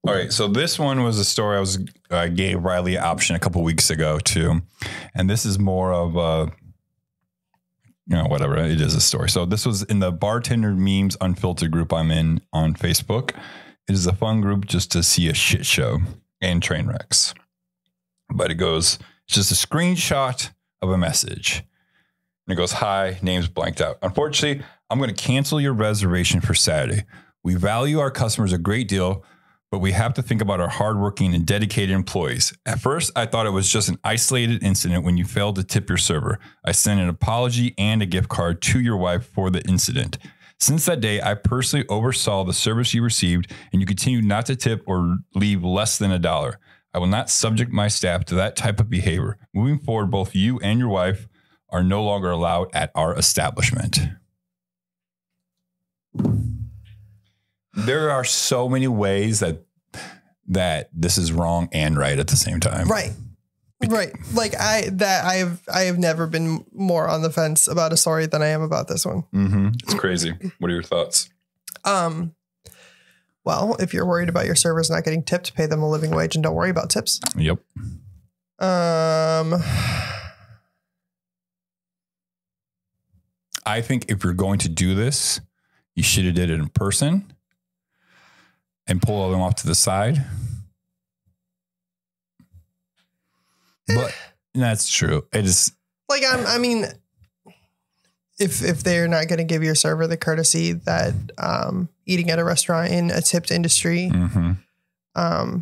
All right. So this one was a story I gave Riley an option a couple weeks ago too. And this is more of a, whatever. It is a story. So this was in the Bartender Memes Unfiltered group I'm in on Facebook. It is a fun group just to see a shit show and train wrecks. But it's just a screenshot of a message. And it goes, hi, name's blanked out. Unfortunately, I'm going to cancel your reservation for Saturday. We value our customers a great deal, but we have to think about our hardworking and dedicated employees. At first, I thought it was just an isolated incident when you failed to tip your server. I sent an apology and a gift card to your wife for the incident. Since that day, I personally oversaw the service you received, and you continue not to tip or leave less than $1. I will not subject my staff to that type of behavior. Moving forward, both you and your wife are no longer allowed at our establishment. There are so many ways that this is wrong and right at the same time. Right. Like I have never been more on the fence about a story than I am about this one. Mm-hmm. It's crazy. What are your thoughts? Well, if you're worried about your servers not getting tipped, pay them a living wage and don't worry about tips. Yep. I think if you're going to do this, you should have did it in person and pull them off to the side. But that's true. It is like, I mean, if they're not going to give your server the courtesy that eating at a restaurant in a tipped industry, I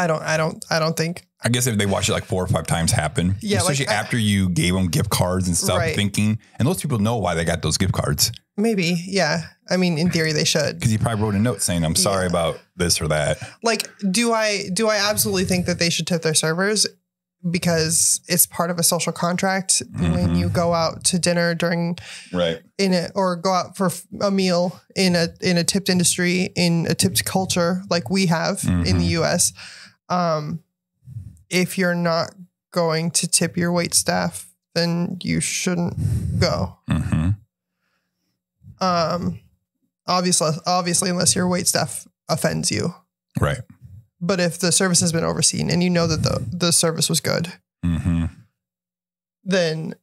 don't think. I guess if they watch it like 4 or 5 times happen, especially like, after you gave them gift cards and stuff, thinking, and those people know why they got those gift cards. Maybe. Yeah. I mean, in theory they should. Because you probably wrote a note saying, I'm sorry about this or that. Like, do I absolutely think that they should tip their servers because it's part of a social contract when you go out to dinner or go out for a meal in a tipped industry, in a tipped culture like we have in the US. If you're not going to tip your wait staff, then you shouldn't go. Obviously, unless your wait staff offends you. Right. But if the service has been overseen and you know that the service was good, then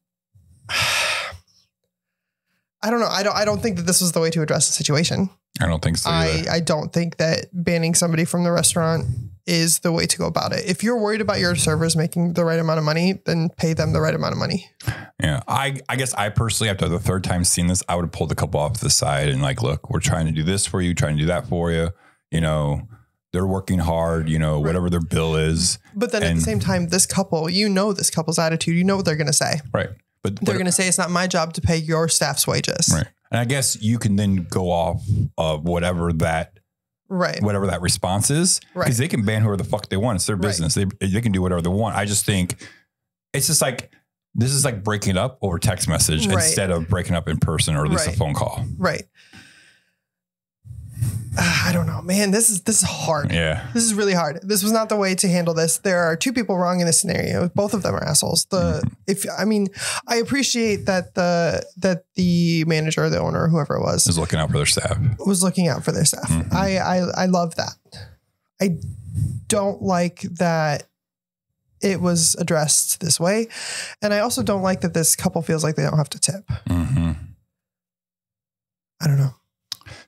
I don't know. I don't think that this was the way to address the situation. I don't think so either. I don't think that banning somebody from the restaurant is the way to go about it. If you're worried about your servers making the right amount of money, then pay them the right amount of money. Yeah. I guess I personally, after the third time seeing this, I would have pulled a couple off to the side and like, look, we're trying to do this for you, trying to do that for you. You know, they're working hard, you know, whatever their bill is. But then at the same time, this couple's attitude, you know what they're going to say. Right. But they're going to say, it's not my job to pay your staff's wages. Right. And I guess you can then go off of whatever that response is, because they can ban whoever the fuck they want. It's their business. They can do whatever they want. I just think it's just like, this is like breaking up over text message instead of breaking up in person or at least a phone call. Right. I don't know, man. This is hard. Yeah. This is really hard. This was not the way to handle this. There are 2 people wrong in this scenario. Both of them are assholes. I appreciate that the manager or the owner or whoever it was is looking out for their staff. I love that. I don't like that it was addressed this way. And I also don't like that this couple feels like they don't have to tip. I don't know.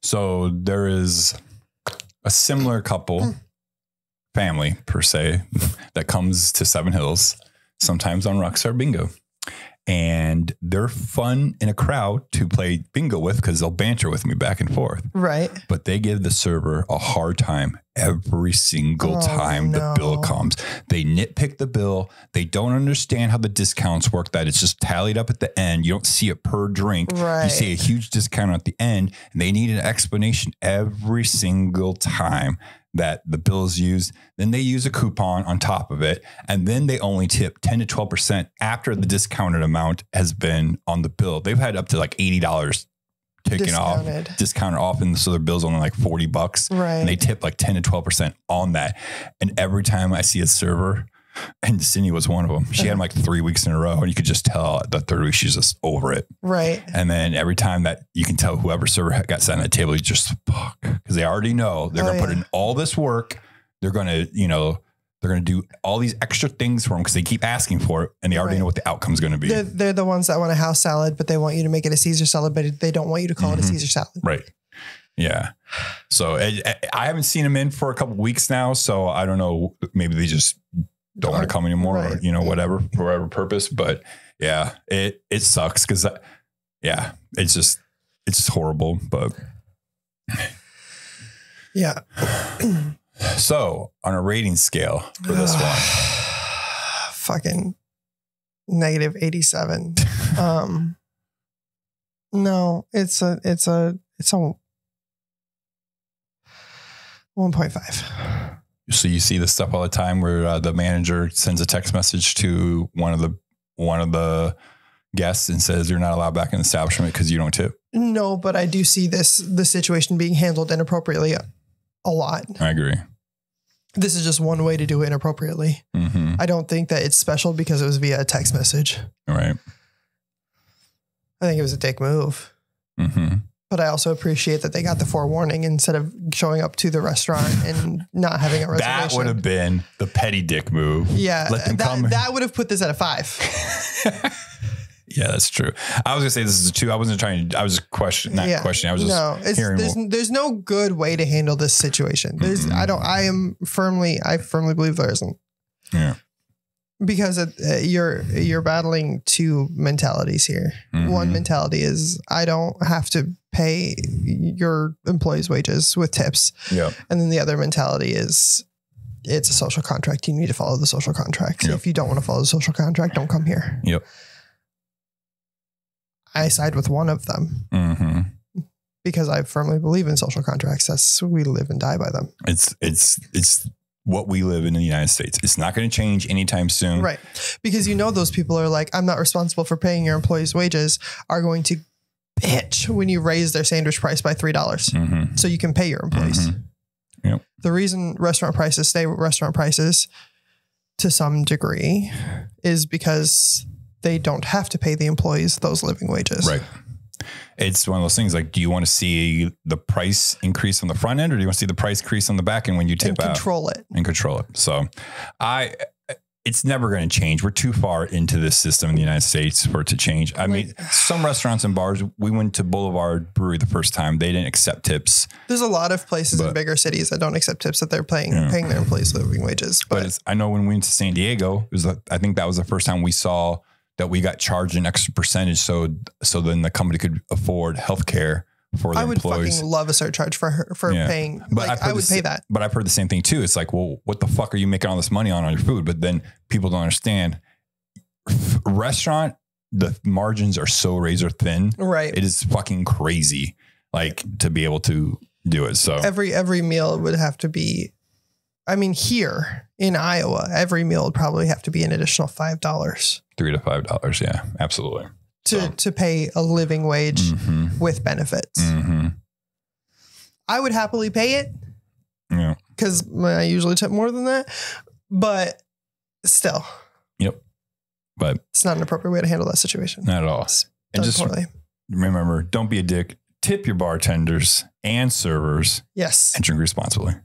So there is a similar family per se, that comes to Seven Hills, sometimes on Rockstar Bingo. And they're fun in a crowd to play bingo with because they'll banter with me back and forth. Right. But they give the server a hard time every single time the bill comes. They nitpick the bill. They don't understand how the discounts work, that it's just tallied up at the end. You don't see it per drink. Right. You see a huge discount at the end, and they need an explanation every single time that the bill is used. Then they use a coupon on top of it. And then they only tip 10 to 12% after the discounted amount has been on the bill. They've had up to like $80 discounted off. And so their bill's only like $40. Right. And they tip like 10 to 12% on that. And every time I see a server And Sydney was one of them. She had them like 3 weeks in a row, and you could just tell the third week she's just over it. Right. And then every time that you can tell whoever server got sat on the table, you just fuck, because they already know they're going to put in all this work. They're going to, they're going to do all these extra things for them because they keep asking for it, and they already know what the outcome is going to be. They're the ones that want a house salad, but they want you to make it a Caesar salad, but they don't want you to call it a Caesar salad. Right. Yeah. So I haven't seen them in for a couple of weeks now, so I don't know. Maybe they just don't want to come anymore, or whatever, for whatever purpose. But yeah, it sucks because it's just horrible. But yeah. So on a rating scale for this one, fucking -87. No, it's a 1.5. So you see this stuff all the time where the manager sends a text message to one of the guests and says you're not allowed back in the establishment because you don't tip. No, but I do see the situation being handled inappropriately a lot. I agree. This is just one way to do it inappropriately. Mm-hmm. I don't think that it's special because it was via a text message. Right. I think it was a dick move. Mm-hmm. But I also appreciate that they got the forewarning instead of showing up to the restaurant and not having a reservation. That would have been the petty dick move. Yeah. That would have put this at a 5. Yeah, that's true. I was gonna say this is a 2. I wasn't trying to, I was just questioning. I was just hearing. There's no good way to handle this situation. I firmly believe there isn't. Yeah. Because you're battling two mentalities here. Mm-hmm. One mentality is I don't have to pay your employees' wages with tips. Yeah. And then the other mentality is it's a social contract. You need to follow the social contract. Yep. If you don't want to follow the social contract, don't come here. Yep. I side with one of them because I firmly believe in social contracts. We live and die by them. It's what we live in the United States. It's not going to change anytime soon. Right. Because those people are like, I'm not responsible for paying your employees' wages, are going to bitch when you raise their sandwich price by $3 so you can pay your employees. Mm-hmm. Yep. The reason restaurant prices stay restaurant prices to some degree is because they don't have to pay the employees those living wages. Right. It's one of those things like, do you want to see the price increase on the front end, or do you want to see the price increase on the back end when you tip out? Control it. And control it. So it's never going to change. We're too far into this system in the United States for it to change. I mean, some restaurants and bars, we went to Boulevard Brewery the first time. They didn't accept tips. There's a lot of places in bigger cities that don't accept tips, that they're paying their employees living wages. But I know when we went to San Diego, I think that was the first time we saw that we got charged an extra percentage. So then the company could afford healthcare for their employees. I would fucking love a surcharge for paying. But I would pay that. But I've heard the same thing too. It's like, well, what the fuck are you making all this money on your food? But then people don't understand. Restaurant, the margins are so razor thin. Right. It is fucking crazy, like, to be able to do it. So every meal would have to be, I mean, here in Iowa, every meal would probably have to be an additional $5. $3 to $5. Yeah, absolutely. To pay a living wage with benefits. Mm-hmm. I would happily pay it. Yeah. Because I usually tip more than that. But still. Yep. But it's not an appropriate way to handle that situation. Not at all. And just remember, don't be a dick. Tip your bartenders and servers. Yes. And drink responsibly.